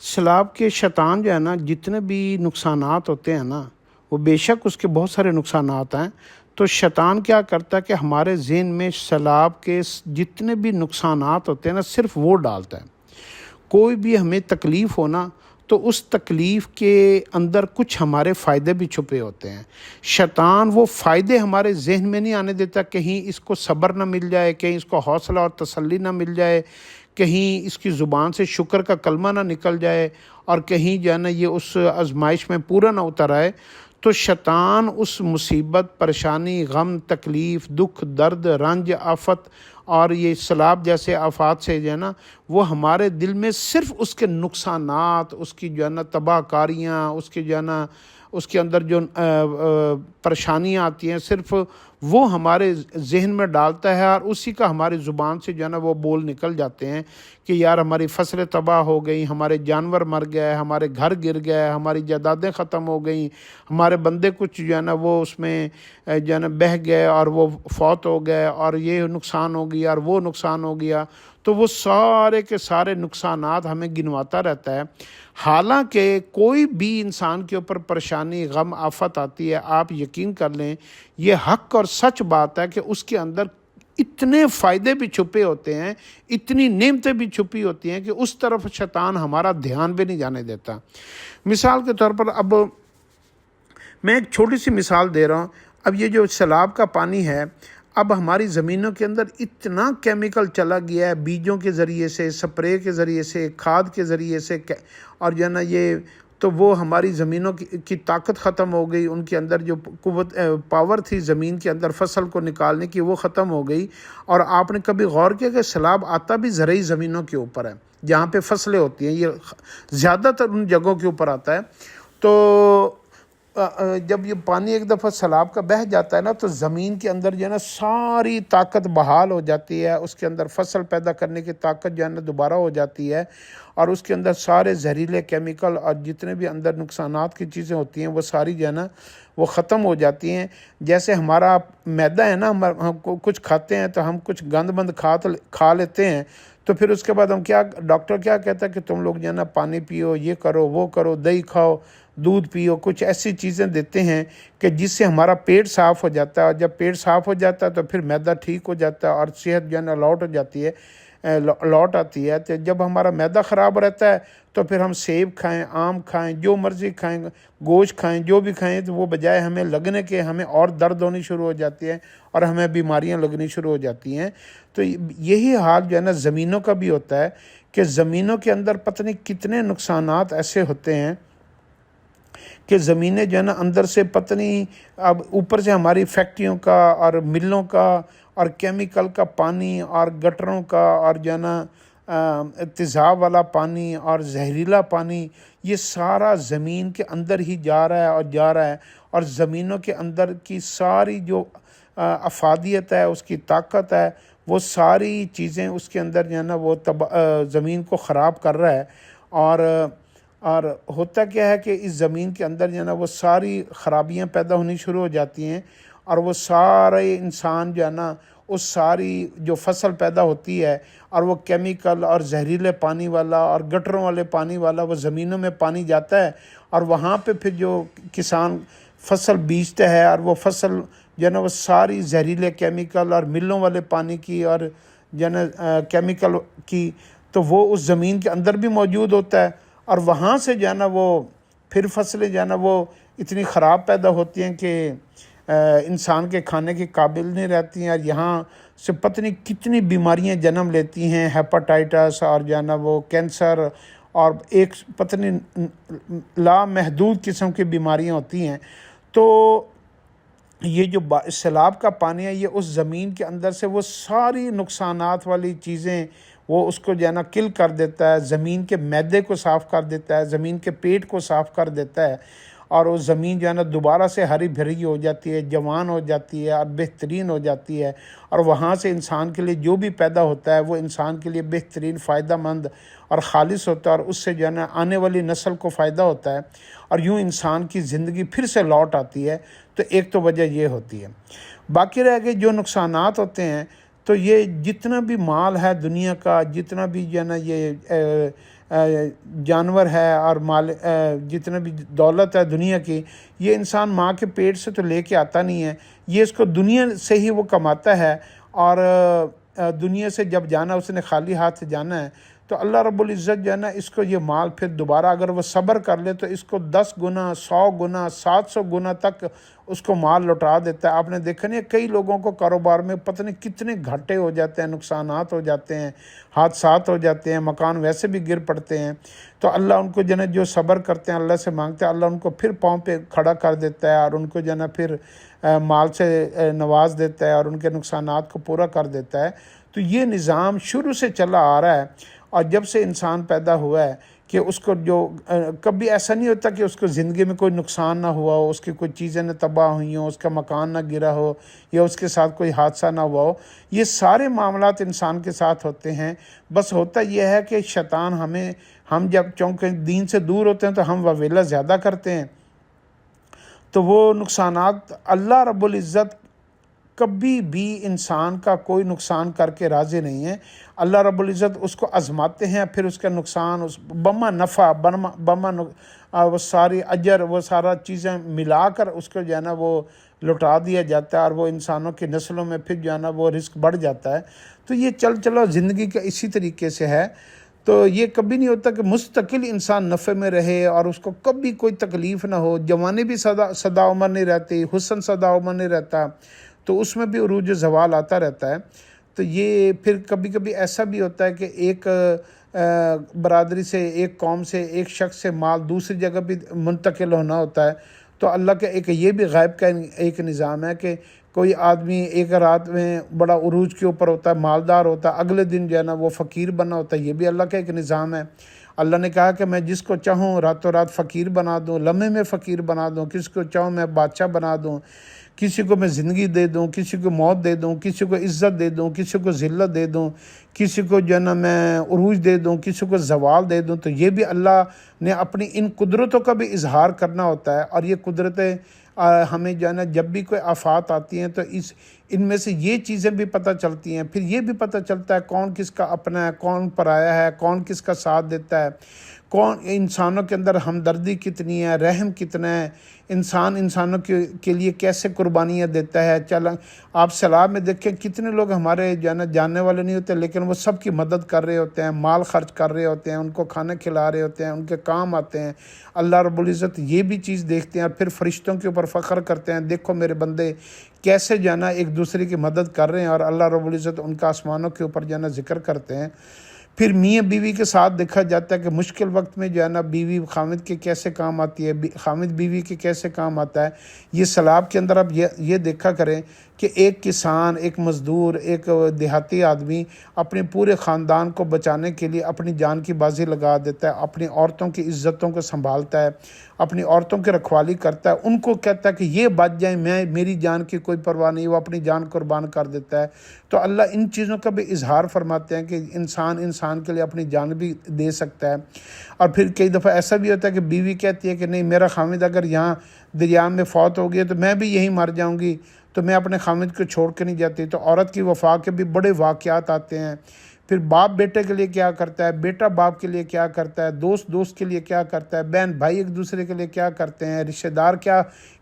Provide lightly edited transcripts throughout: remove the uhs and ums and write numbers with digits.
سیلاب کے شیطان جو ہے نا، جتنے بھی نقصانات ہوتے ہیں نا، وہ بے شک اس کے بہت سارے نقصانات ہیں۔ تو شیطان کیا کرتا ہے کہ ہمارے ذہن میں سیلاب کے جتنے بھی نقصانات ہوتے ہیں نا، صرف وہ ڈالتا ہے۔ کوئی بھی ہمیں تکلیف ہونا تو اس تکلیف کے اندر کچھ ہمارے فائدے بھی چھپے ہوتے ہیں۔ شیطان وہ فائدے ہمارے ذہن میں نہیں آنے دیتا، کہیں اس کو صبر نہ مل جائے، کہیں اس کو حوصلہ اور تسلی نہ مل جائے، کہیں اس کی زبان سے شکر کا کلمہ نہ نکل جائے، اور کہیں جو ہے نا یہ اس آزمائش میں پورا نہ اتر آئے۔ تو شیطان اس مصیبت، پریشانی، غم، تکلیف، دکھ، درد، رنج، آفت اور یہ سیلاب جیسے آفات سے جو ہے نا، وہ ہمارے دل میں صرف اس کے نقصانات، اس کی جو ہے نا تباہ کاریاں، اس کے جو ہے نا اس کے اندر جو پریشانیاں آتی ہیں، صرف وہ ہمارے ذہن میں ڈالتا ہے، اور اسی کا ہماری زبان سے جو ہے نا وہ بول نکل جاتے ہیں کہ یار ہماری فصلیں تباہ ہو گئیں، ہمارے جانور مر گئے، ہمارے گھر گر گئے، ہماری جائیدادیں ختم ہو گئیں، ہمارے بندے کچھ جو ہے نا وہ اس میں جو ہے نا بہہ گئے اور وہ فوت ہو گئے، اور یہ نقصان ہو گیا اور وہ نقصان ہو گیا۔ تو وہ سارے کے سارے نقصانات ہمیں گنواتا رہتا ہے۔ حالانکہ کوئی بھی انسان کے اوپر پریشانی، غم، آفت آتی ہے، آپ یقین کر لیں، یہ حق اور سچ بات ہے کہ اس کے اندر اتنے فائدے بھی چھپے ہوتے ہیں، اتنی نعمتیں بھی چھپی ہوتی ہیں کہ اس طرف شیطان ہمارا دھیان بھی نہیں جانے دیتا۔ مثال کے طور پر اب میں ایک چھوٹی سی مثال دے رہا ہوں۔ اب یہ جو سیلاب کا پانی ہے، اب ہماری زمینوں کے اندر اتنا کیمیکل چلا گیا ہے، بیجوں کے ذریعے سے، سپرے کے ذریعے سے، کھاد کے ذریعے سے، اور جو ہے نا یہ تو وہ ہماری زمینوں کی طاقت ختم ہو گئی، ان کے اندر جو قوت پاور تھی زمین کے اندر فصل کو نکالنے کی، وہ ختم ہو گئی۔ اور آپ نے کبھی غور کیا کہ سیلاب آتا بھی زرعی زمینوں کے اوپر ہے، جہاں پہ فصلیں ہوتی ہیں، یہ زیادہ تر ان جگہوں کے اوپر آتا ہے۔ تو جب یہ پانی ایک دفعہ سیلاب کا بہہ جاتا ہے نا، تو زمین کے اندر جو ہے نا ساری طاقت بحال ہو جاتی ہے، اس کے اندر فصل پیدا کرنے کی طاقت جو ہے نا دوبارہ ہو جاتی ہے، اور اس کے اندر سارے زہریلے کیمیکل اور جتنے بھی اندر نقصانات کی چیزیں ہوتی ہیں وہ ساری جو ہے نا وہ ختم ہو جاتی ہیں۔ جیسے ہمارا میدا ہے نا، ہم کچھ کھاتے ہیں تو ہم کچھ گند بند کھا لیتے ہیں، تو پھر اس کے بعد ڈاکٹر کیا کہتا ہے کہ تم لوگ جو ہے نا پانی پیو، یہ کرو، وہ کرو، دہی کھاؤ، دودھ پیو، کچھ ایسی چیزیں دیتے ہیں کہ جس سے ہمارا پیٹ صاف ہو جاتا ہے، اور جب پیٹ صاف ہو جاتا ہے تو پھر معدہ ٹھیک ہو جاتا ہے اور صحت جو ہے نا لوٹ ہو جاتی ہے، لوٹ آتی ہے۔ تو جب ہمارا معدہ خراب رہتا ہے تو پھر ہم سیب کھائیں، آم کھائیں، جو مرضی کھائیں، گوشت کھائیں، جو بھی کھائیں، تو وہ بجائے ہمیں لگنے کے ہمیں اور درد ہونی شروع ہو جاتی ہے اور ہمیں بیماریاں لگنی شروع ہو جاتی ہیں۔ تو یہی حال جو ہے نا زمینوں کا بھی ہوتا ہے کہ زمینوں کے اندر پتہ نہیں کتنے نقصانات ایسے ہوتے ہیں کہ زمینیں جو ہے نا اندر سے پتہ نہیں، اب اوپر سے ہماری فیکٹریوں کا اور ملوں کا اور کیمیکل کا پانی اور گٹروں کا اور جو ہے نا تیزاب والا پانی اور زہریلا پانی، یہ سارا زمین کے اندر ہی جا رہا ہے اور جا رہا ہے، اور زمینوں کے اندر کی ساری جو افادیت ہے، اس کی طاقت ہے، وہ ساری چیزیں اس کے اندر جو ہے نا وہ زمین کو خراب کر رہا ہے۔ اور ہوتا کیا ہے کہ اس زمین کے اندر جو ہے نا وہ ساری خرابیاں پیدا ہونی شروع ہو جاتی ہیں، اور وہ سارے انسان جو ہے نا اس ساری جو فصل پیدا ہوتی ہے، اور وہ کیمیکل اور زہریلے پانی والا اور گٹروں والے پانی والا وہ زمینوں میں پانی جاتا ہے، اور وہاں پہ پھر جو کسان فصل بیجتا ہے، اور وہ فصل جو ہے نا وہ ساری زہریلے کیمیکل اور ملوں والے پانی کی اور جو ہے نا کیمیکل کی، تو وہ اس زمین کے اندر بھی موجود ہوتا ہے، اور وہاں سے جو ہے نا وہ پھر فصلیں جو ہے نا وہ اتنی خراب پیدا ہوتی ہیں کہ انسان کے کھانے کے قابل نہیں رہتی ہیں، اور یہاں سے پتہ نہیں کتنی بیماریاں جنم لیتی ہیں، ہیپاٹائٹس اور جو ہے نا وہ کینسر، اور ایک پتہ نہیں لامحدود قسم کی بیماریاں ہوتی ہیں۔ تو یہ جو سیلاب کا پانی ہے، یہ اس زمین کے اندر سے وہ ساری نقصانات والی چیزیں وہ اس کو جو ہے نا کل کر دیتا ہے، زمین کے معدے کو صاف کر دیتا ہے، زمین کے پیٹ کو صاف کر دیتا ہے، اور وہ زمین جو ہے نا دوبارہ سے ہری بھری ہو جاتی ہے، جوان ہو جاتی ہے اور بہترین ہو جاتی ہے، اور وہاں سے انسان کے لیے جو بھی پیدا ہوتا ہے وہ انسان کے لیے بہترین، فائدہ مند اور خالص ہوتا ہے، اور اس سے جو ہے نا آنے والی نسل کو فائدہ ہوتا ہے، اور یوں انسان کی زندگی پھر سے لوٹ آتی ہے۔ تو ایک تو وجہ یہ ہوتی ہے۔ باقی رہ گئے جو نقصانات ہوتے ہیں، تو یہ جتنا بھی مال ہے دنیا کا، جتنا بھی جو ہے نا یہ جانور ہے اور مال جتنے بھی دولت ہے دنیا کی، یہ انسان ماں کے پیٹ سے تو لے کے آتا نہیں ہے، یہ اس کو دنیا سے ہی وہ کماتا ہے، اور دنیا سے جب جانا اس نے خالی ہاتھ سے جانا ہے۔ تو اللہ رب العزت جو ہے نا اس کو یہ مال پھر دوبارہ اگر وہ صبر کر لے تو اس کو 10 گنا 100 گنا 700 گنا تک اس کو مال لوٹا دیتا ہے۔ آپ نے دیکھا نہیں، کئی لوگوں کو کاروبار میں پتہ نہیں کتنے گھاٹے ہو جاتے ہیں، نقصانات ہو جاتے ہیں، حادثات ہو جاتے ہیں، مکان ویسے بھی گر پڑتے ہیں، تو اللہ ان کو جو ہے جو صبر کرتے ہیں، اللہ سے مانگتے ہیں، اللہ ان کو پھر پاؤں پہ کھڑا کر دیتا ہے اور ان کو جو ہے پھر مال سے نواز دیتا ہے اور ان کے نقصانات کو پورا کر دیتا ہے۔ تو یہ نظام شروع سے چلا آ رہا ہے، اور جب سے انسان پیدا ہوا ہے کہ اس کو جو کبھی ایسا نہیں ہوتا کہ اس کو زندگی میں کوئی نقصان نہ ہوا ہو، اس کی کوئی چیزیں نہ تباہ ہوئی ہوں، اس کا مکان نہ گرا ہو یا اس کے ساتھ کوئی حادثہ نہ ہوا ہو۔ یہ سارے معاملات انسان کے ساتھ ہوتے ہیں، بس ہوتا یہ ہے کہ شیطان ہم جب چونکہ دین سے دور ہوتے ہیں تو ہم وویلا زیادہ کرتے ہیں، تو وہ نقصانات اللہ رب العزت کبھی بھی انسان کا کوئی نقصان کر کے راضی نہیں ہے۔ اللہ رب العزت اس کو آزماتے ہیں، پھر اس کا نقصان بما نفع وہ ساری اجر وہ سارا چیزیں ملا کر اس کو جو ہے نا وہ لوٹا دیا جاتا ہے، اور وہ انسانوں کی نسلوں میں پھر جو ہے نا وہ رزق بڑھ جاتا ہے۔ تو یہ چلو زندگی کا اسی طریقے سے ہے۔ تو یہ کبھی نہیں ہوتا کہ مستقل انسان نفع میں رہے اور اس کو کبھی کوئی تکلیف نہ ہو۔ جوانی بھی سدا عمر نہیں رہتی، حسن سدا عمر نہیں رہتا، تو اس میں بھی عروج و زوال آتا رہتا ہے۔ تو یہ پھر کبھی کبھی ایسا بھی ہوتا ہے کہ ایک برادری سے، ایک قوم سے، ایک شخص سے مال دوسری جگہ بھی منتقل ہونا ہوتا ہے۔ تو اللہ کا ایک یہ بھی غیب کا ایک نظام ہے کہ کوئی آدمی ایک رات میں بڑا عروج کے اوپر ہوتا ہے، مالدار ہوتا ہے، اگلے دن جو ہے نا وہ فقیر بنا ہوتا ہے۔ یہ بھی اللہ کا ایک نظام ہے۔ اللہ نے کہا کہ میں جس کو چاہوں راتوں رات فقیر بنا دوں، لمحے میں فقیر بنا دوں، کس کو چاہوں میں بادشاہ بنا دوں، کسی کو میں زندگی دے دوں، کسی کو موت دے دوں، کسی کو عزت دے دوں، کسی کو ذلت دے دوں، کسی کو جو ہے نا میں عروج دے دوں، کسی کو زوال دے دوں۔ تو یہ بھی اللہ نے اپنی ان قدرتوں کا بھی اظہار کرنا ہوتا ہے، اور یہ قدرتیں ہمیں جو ہے نا جب بھی کوئی آفات آتی ہیں تو ان میں سے یہ چیزیں بھی پتہ چلتی ہیں۔ پھر یہ بھی پتہ چلتا ہے کون کس کا اپنا ہے، کون پرایا ہے، کون کس کا ساتھ دیتا ہے، کون انسانوں کے اندر ہمدردی کتنی ہے، رحم کتنا ہے، انسان انسانوں کے لیے کیسے قربانیاں دیتا ہے۔ آپ سیلاب میں دیکھیں کتنے لوگ ہمارے جاننے والے نہیں ہوتے، لیکن وہ سب کی مدد کر رہے ہوتے ہیں، مال خرچ کر رہے ہوتے ہیں، ان کو کھانا کھلا رہے ہوتے ہیں، ان کے کام آتے ہیں۔ اللہ رب العزت یہ بھی چیز دیکھتے ہیں، اور پھر فرشتوں کے اوپر فخر کرتے ہیں، دیکھو میرے بندے کیسے ایک دوسرے کی مدد کر رہے ہیں، اور اللہ رب العزت ان کا آسمانوں کے اوپر ذکر کرتے ہیں۔ پھر میاں بیوی کے ساتھ دیکھا جاتا ہے کہ مشکل وقت میں بیوی خامد کے کیسے کام آتی ہے، خامد بیوی کے کیسے کام آتا ہے۔ یہ سیلاب کے اندر اب یہ دیکھا کریں کہ ایک کسان، ایک مزدور، ایک دیہاتی آدمی اپنے پورے خاندان کو بچانے کے لیے اپنی جان کی بازی لگا دیتا ہے، اپنی عورتوں کی عزتوں کو سنبھالتا ہے، اپنی عورتوں کی رکھوالی کرتا ہے، ان کو کہتا ہے کہ یہ بچ جائیں، میری جان کی کوئی پرواہ نہیں، وہ اپنی جان قربان کر دیتا ہے۔ تو اللہ ان چیزوں کا بھی اظہار فرماتے ہیں کہ انسان کے لیے اپنی جان بھی دے سکتا ہے۔ اور پھر کئی دفعہ ایسا بھی ہوتا ہے کہ بیوی کہتی ہے کہ نہیں، میرا خامد اگر یہاں دریا میں فوت ہو گیا تو میں بھی یہیں مر جاؤں گی، تو میں اپنے خامد کو چھوڑ کے نہیں جاتی۔ تو عورت کی وفا کے بھی بڑے واقعات آتے ہیں۔ پھر باپ بیٹے کے لیے کیا کرتا ہے، بیٹا باپ کے لیے کیا کرتا ہے، دوست کے لیے کیا کرتا ہے، بہن بھائی ایک دوسرے کے لیے کیا کرتے ہیں، رشتہ دار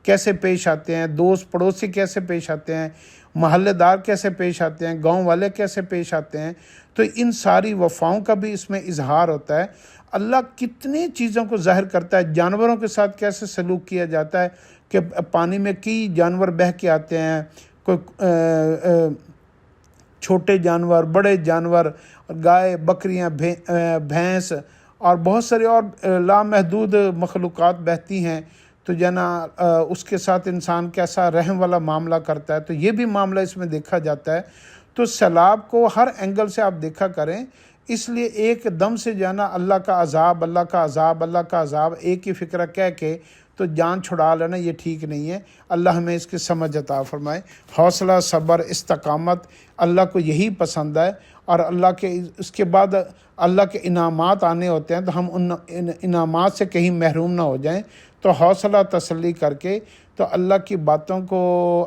کیسے پیش آتے ہیں، دوست پڑوسی کیسے پیش آتے ہیں، محلے دار کیسے پیش آتے ہیں، گاؤں والے کیسے پیش آتے ہیں۔ تو ان ساری وفاؤں کا بھی اس میں اظہار ہوتا ہے۔ اللہ کتنی چیزوں کو ظاہر کرتا ہے، جانوروں کے ساتھ کیسے سلوک کیا جاتا ہے کہ پانی میں کئی جانور بہہ کے آتے ہیں، کوئی چھوٹے جانور، بڑے جانور، گائے، بکریاں، بھینس اور بہت سارے اور لامحدود مخلوقات بہتی ہیں۔ تو اس کے ساتھ انسان کیسا رحم والا معاملہ کرتا ہے، تو یہ بھی معاملہ اس میں دیکھا جاتا ہے۔ تو سیلاب کو ہر اینگل سے آپ دیکھا کریں، اس لیے ایک دم سے اللہ کا عذاب، اللہ کا عذاب، اللہ کا عذاب ایک ہی فکرہ کہہ کے تو جان چھڑا لینا، یہ ٹھیک نہیں ہے۔ اللہ ہمیں اس کی سمجھ عطا فرمائے۔ حوصلہ، صبر، استقامت اللہ کو یہی پسند ہے، اور اس کے بعد اللہ کے انعامات آنے ہوتے ہیں، تو ہم ان انعامات سے کہیں محروم نہ ہو جائیں۔ تو حوصلہ تسلی کر کے تو اللہ کی باتوں کو،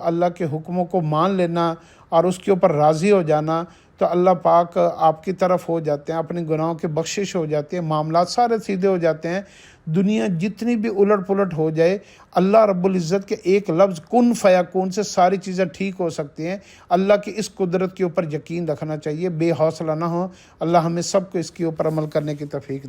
اللہ کے حکموں کو مان لینا اور اس کے اوپر راضی ہو جانا، تو اللہ پاک آپ کی طرف ہو جاتے ہیں، اپنے گناہوں کے بخشش ہو جاتے ہیں، معاملات سارے سیدھے ہو جاتے ہیں۔ دنیا جتنی بھی الٹ پلٹ ہو جائے، اللہ رب العزت کے ایک لفظ کن فیکون سے ساری چیزیں ٹھیک ہو سکتی ہیں۔ اللہ کی اس قدرت کے اوپر یقین رکھنا چاہیے، بے حوصلہ نہ ہو۔ اللہ ہمیں سب کو اس کے اوپر عمل کرنے کی توفیق دے۔